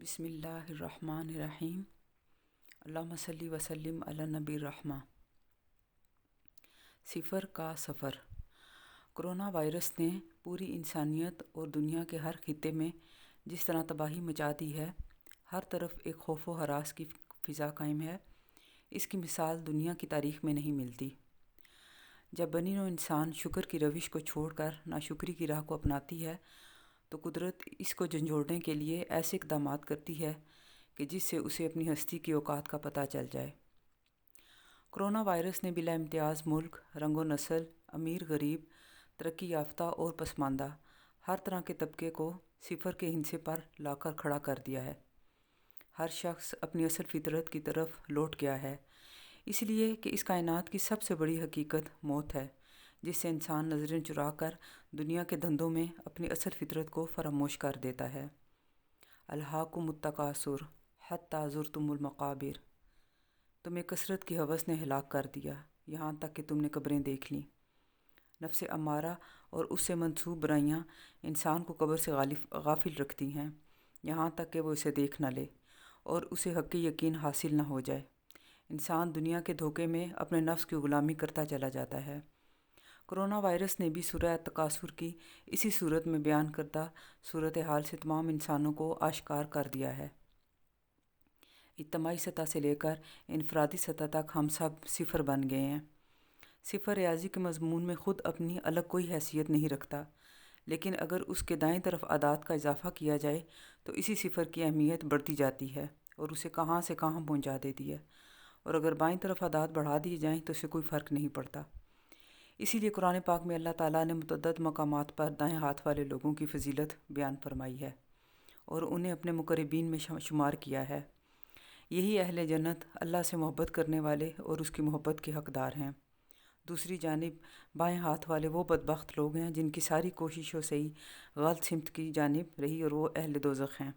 بسم اللہ الرحمن الرحیم۔ اللہم صلی وسلم علی نبی الرحمہ۔ صفر کا سفر۔ کرونا وائرس نے پوری انسانیت اور دنیا کے ہر خطے میں جس طرح تباہی مچا دی ہے، ہر طرف ایک خوف و ہراس کی فضا قائم ہے، اس کی مثال دنیا کی تاریخ میں نہیں ملتی۔ جب بنی نوع انسان شکر کی روش کو چھوڑ کر ناشکری کی راہ کو اپناتی ہے تو قدرت اس کو جھنجھوڑنے کے لیے ایسے اقدامات کرتی ہے کہ جس سے اسے اپنی ہستی کی اوقات کا پتہ چل جائے۔ کرونا وائرس نے بلا امتیاز ملک، رنگ و نسل، امیر غریب، ترقی یافتہ اور پسماندہ ہر طرح کے طبقے کو صفر کے ہندسے پر لا کر کھڑا کر دیا ہے۔ ہر شخص اپنی اصل فطرت کی طرف لوٹ گیا ہے، اس لیے کہ اس کائنات کی سب سے بڑی حقیقت موت ہے، جس سے انسان نظریں چرا کر دنیا کے دھندوں میں اپنی اصل فطرت کو فراموش کر دیتا ہے۔ الہاکم التکاثر حتی زرتم المقابر۔ تمہیں کثرت کی ہوس نے ہلاک کر دیا، یہاں تک کہ تم نے قبریں دیکھ لیں۔ نفس امارہ اور اس سے منسوب برائیاں انسان کو قبر سے غافل رکھتی ہیں، یہاں تک کہ وہ اسے دیکھ نہ لے اور اسے حق یقین حاصل نہ ہو جائے۔ انسان دنیا کے دھوکے میں اپنے نفس کی غلامی کرتا چلا جاتا ہے۔ کرونا وائرس نے بھی سورہ تکاثر کی اسی صورت میں بیان کردہ صورتحال سے تمام انسانوں کو آشکار کر دیا ہے۔ اجتماعی سطح سے لے کر انفرادی سطح تک ہم سب صفر بن گئے ہیں۔ صفر ریاضی کے مضمون میں خود اپنی الگ کوئی حیثیت نہیں رکھتا، لیکن اگر اس کے دائیں طرف اعداد کا اضافہ کیا جائے تو اسی صفر کی اہمیت بڑھتی جاتی ہے اور اسے کہاں سے کہاں پہنچا دیتی ہے، اور اگر بائیں طرف اعداد بڑھا دیے جائیں تو اسے کوئی فرق نہیں پڑتا۔ اسی لیے قرآن پاک میں اللہ تعالیٰ نے متعدد مقامات پر دائیں ہاتھ والے لوگوں کی فضیلت بیان فرمائی ہے اور انہیں اپنے مقربین میں شمار کیا ہے۔ یہی اہل جنت اللہ سے محبت کرنے والے اور اس کی محبت کے حقدار ہیں۔ دوسری جانب بائیں ہاتھ والے وہ بدبخت لوگ ہیں جن کی ساری کوششوں سے ہی غلط سمت کی جانب رہی اور وہ اہل دوزخ ہیں۔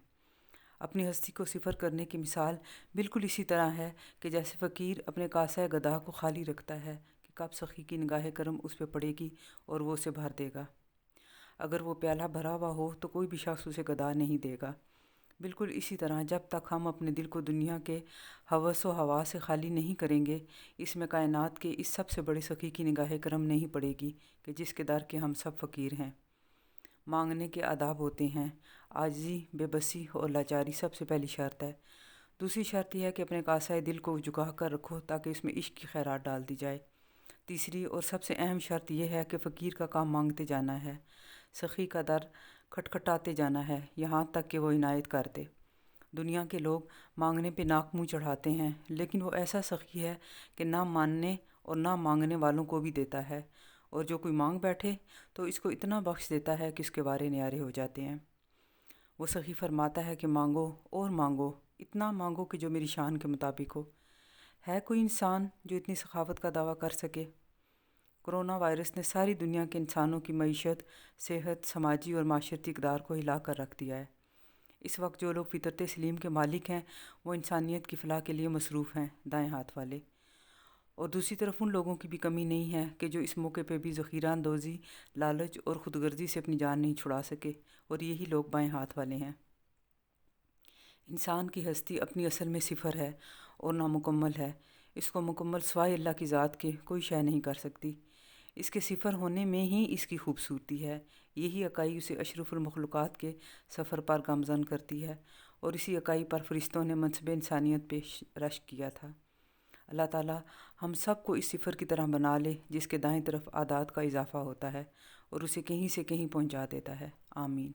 اپنی ہستی کو صفر کرنے کی مثال بالکل اسی طرح ہے کہ جیسے فقیر اپنے کاسہ گدھا کو خالی رکھتا ہے کہ کب سخی کی نگاہ کرم اس پہ پڑے گی اور وہ اسے بھر دے گا۔ اگر وہ پیالہ بھرا ہوا ہو تو کوئی بھی شخص اسے گدھا نہیں دے گا۔ بالکل اسی طرح جب تک ہم اپنے دل کو دنیا کے ہوس و ہوا سے خالی نہیں کریں گے، اس میں کائنات کے اس سب سے بڑے سخی کی نگاہ کرم نہیں پڑے گی کہ جس کے در کے ہم سب فقیر ہیں۔ مانگنے کے آداب ہوتے ہیں، عاجزی، بے بسی اور لاچاری سب سے پہلی شرط ہے۔ دوسری شرط یہ ہے کہ اپنے کاسہ دل کو جھکا کر رکھو تاکہ اس میں عشق کی خیرات ڈال دی جائے۔ تیسری اور سب سے اہم شرط یہ ہے کہ فقیر کا کام مانگتے جانا ہے، سخی کا در کھٹکھٹاتے جانا ہے یہاں تک کہ وہ عنایت کر دے۔ دنیا کے لوگ مانگنے پہ ناک منہ چڑھاتے ہیں، لیکن وہ ایسا سخی ہے کہ نہ ماننے اور نہ مانگنے والوں کو بھی دیتا ہے، اور جو کوئی مانگ بیٹھے تو اس کو اتنا بخش دیتا ہے کہ اس کے وارے نیارے ہو جاتے ہیں۔ وہ سخی فرماتا ہے کہ مانگو اور مانگو، اتنا مانگو کہ جو میری شان کے مطابق ہو۔ ہے کوئی انسان جو اتنی سخاوت کا دعویٰ کر سکے؟ کرونا وائرس نے ساری دنیا کے انسانوں کی معیشت، صحت، سماجی اور معاشرتی اقدار کو ہلا کر رکھ دیا ہے۔ اس وقت جو لوگ فطرت سلیم کے مالک ہیں وہ انسانیت کی فلاح کے لیے مصروف ہیں، دائیں ہاتھ والے۔ اور دوسری طرف ان لوگوں کی بھی کمی نہیں ہے کہ جو اس موقع پہ بھی ذخیرہ اندوزی، لالچ اور خود غرضی سے اپنی جان نہیں چھڑا سکے، اور یہی لوگ بائیں ہاتھ والے ہیں۔ انسان کی ہستی اپنی اصل میں صفر ہے اور نامکمل ہے، اس کو مکمل سوائے اللہ کی ذات کے کوئی شے نہیں کر سکتی۔ اس کے صفر ہونے میں ہی اس کی خوبصورتی ہے، یہی اکائی اسے اشرف المخلوقات کے سفر پر گامزن کرتی ہے، اور اسی اکائی پر فرشتوں نے منصب انسانیت پیش رشک کیا تھا۔ اللہ تعالیٰ ہم سب کو اس صفر کی طرح بنا لے جس کے دائیں طرف اعداد کا اضافہ ہوتا ہے اور اسے کہیں سے کہیں پہنچا دیتا ہے، آمین۔